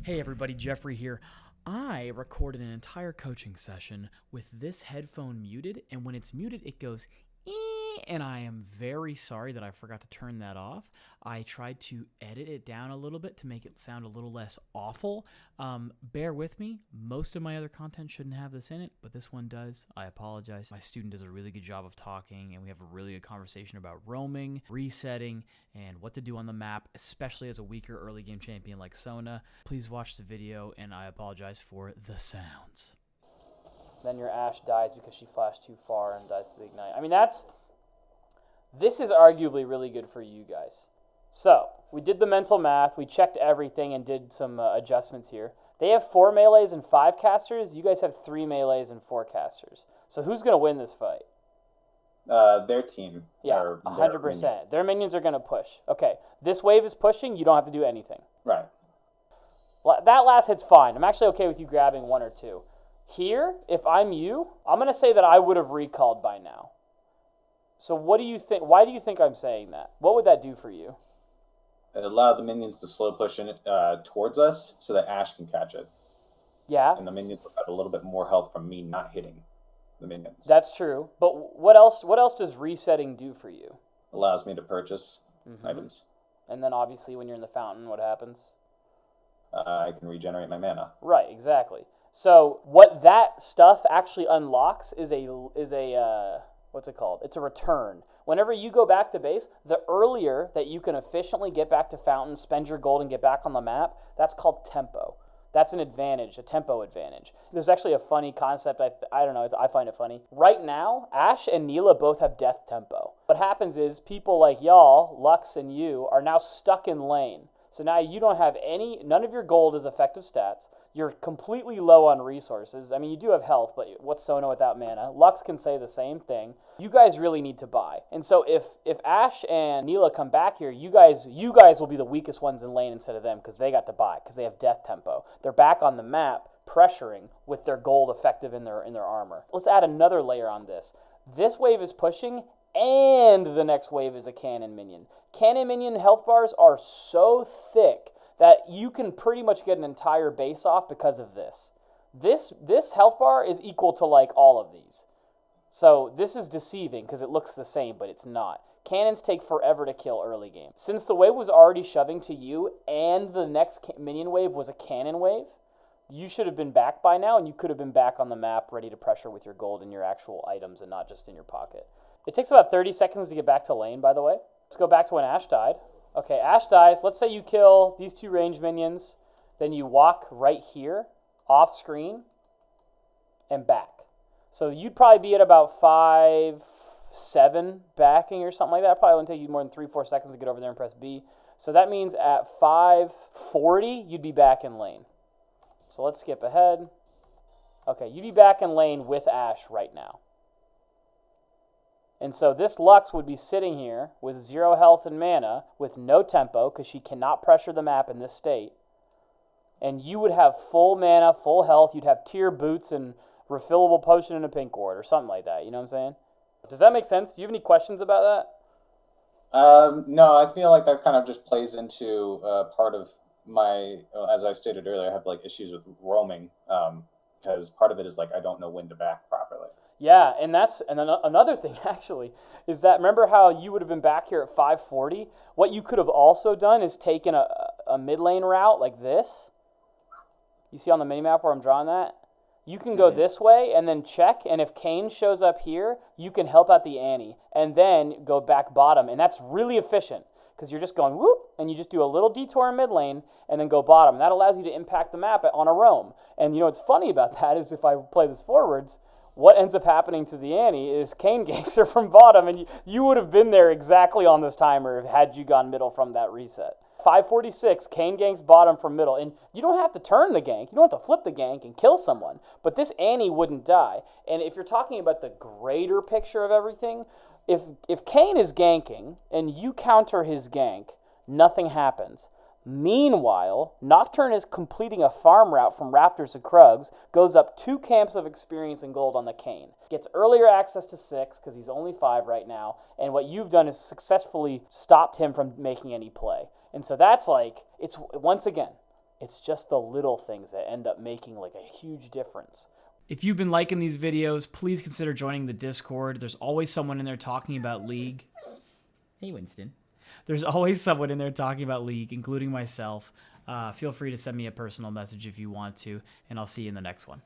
Hey everybody, Jeffrey here. I recorded an entire coaching session with this headphone muted, and when it's muted, it goes and I am very sorry that I forgot to turn that off. I tried to edit it down a little bit to make it sound a little less awful. Bear with me. Most of my other content shouldn't have this in it, but this one does. I apologize. My student does a really good job of talking, and we have a really good conversation about roaming, resetting, and what to do on the map, especially as a weaker early game champion like Sona. Please watch the video, and I apologize for the sounds. Then your Ashe dies because she flashed too far and dies to the Ignite. I mean, this is arguably really good for you guys. So, we did the mental math, we checked everything and did some adjustments here. They have 4 melees and 5 casters. You guys have 3 melees and 4 casters. So who's going to win this fight? Their team. Yeah, 100%. Their minions are going to push. Okay, this wave is pushing. You don't have to do anything. Right. That last hit's fine. I'm actually okay with you grabbing 1 or 2. Here, if I'm you, I'm going to say that I would have recalled by now. So what do you think? Why do you think I'm saying that? What would that do for you? It allowed the minions to slow push in towards us so that Ashe can catch it. Yeah. And the minions will have a little bit more health from me not hitting the minions. That's true. But what else does resetting do for you? Allows me to purchase items. And then obviously when you're in the fountain, what happens? I can regenerate my mana. Right, exactly. So what that stuff actually unlocks is a what's it called? It's a return. Whenever you go back to base, the earlier that you can efficiently get back to fountain, spend your gold, and get back on the map, that's called tempo. That's an advantage, a tempo advantage. There's actually a funny concept. I don't know. I find it funny. Right now, Ashe and Neela both have death tempo. What happens is people like y'all, Lux and you, are now stuck in lane. So now you don't have none of your gold is effective stats. You're completely low on resources. I mean, you do have health, but what's Sona without mana? Lux can say the same thing. You guys really need to buy. And so if Ashe and Neela come back here, you guys will be the weakest ones in lane instead of them because they got to buy because they have death tempo. They're back on the map pressuring with their gold effective in their armor. Let's add another layer on this. This wave is pushing and the next wave is a cannon minion. Cannon minion health bars are so thick that you can pretty much get an entire base off because of this. This health bar is equal to like all of these. So this is deceiving because it looks the same, but it's not. Cannons take forever to kill early game. Since the wave was already shoving to you and the next minion wave was a cannon wave, you should have been back by now and you could have been back on the map ready to pressure with your gold and your actual items and not just in your pocket. It takes about 30 seconds to get back to lane, by the way. Let's go back to when Ashe died. Okay, Ashe dies. Let's say you kill these 2 range minions. Then you walk right here, off screen, and back. So you'd probably be at about 5-7 backing or something like that. Probably wouldn't take you more than 3-4 seconds to get over there and press B. So that means at 5:40, you'd be back in lane. So let's skip ahead. Okay, you'd be back in lane with Ashe right now. And so this Lux would be sitting here with 0 health and mana, with no tempo, because she cannot pressure the map in this state. And you would have full mana, full health. You'd have tier boots and refillable potion and a pink ward or something like that. You know what I'm saying? Does that make sense? Do you have any questions about that? No, I feel like that kind of just plays into part of my, as I stated earlier, I have like issues with roaming because part of it is like I don't know when to back properly. Yeah, and another thing actually is that remember how you would have been back here at 5:40? What you could have also done is taken a mid lane route like this. You see on the minimap where I'm drawing that? You can go this way and then check, and if Kayn shows up here, you can help out the Annie and then go back bottom, and that's really efficient because you're just going whoop, and you just do a little detour in mid lane and then go bottom. That allows you to impact the map on a roam. And you know what's funny about that is if I play this forwards, what ends up happening to the Annie is Kayn ganks her from bottom, and you would have been there exactly on this timer had you gone middle from that reset. 5:46, Kayn ganks bottom from middle, and you don't have to turn the gank, you don't have to flip the gank and kill someone, but this Annie wouldn't die. And if you're talking about the greater picture of everything, if Kayn is ganking and you counter his gank, nothing happens. Meanwhile, Nocturne is completing a farm route from Raptors to Krugs, goes up 2 camps of experience and gold on the Kayn. Gets earlier access to 6 because he's only 5 right now, and what you've done is successfully stopped him from making any play. And so that's like, it's once again, It's just the little things that end up making like a huge difference. If you've been liking these videos, please consider joining the Discord. There's always someone in there talking about League. Hey, Winston. There's always someone in there talking about League, including myself. Feel free to send me a personal message if you want to, and I'll see you in the next one.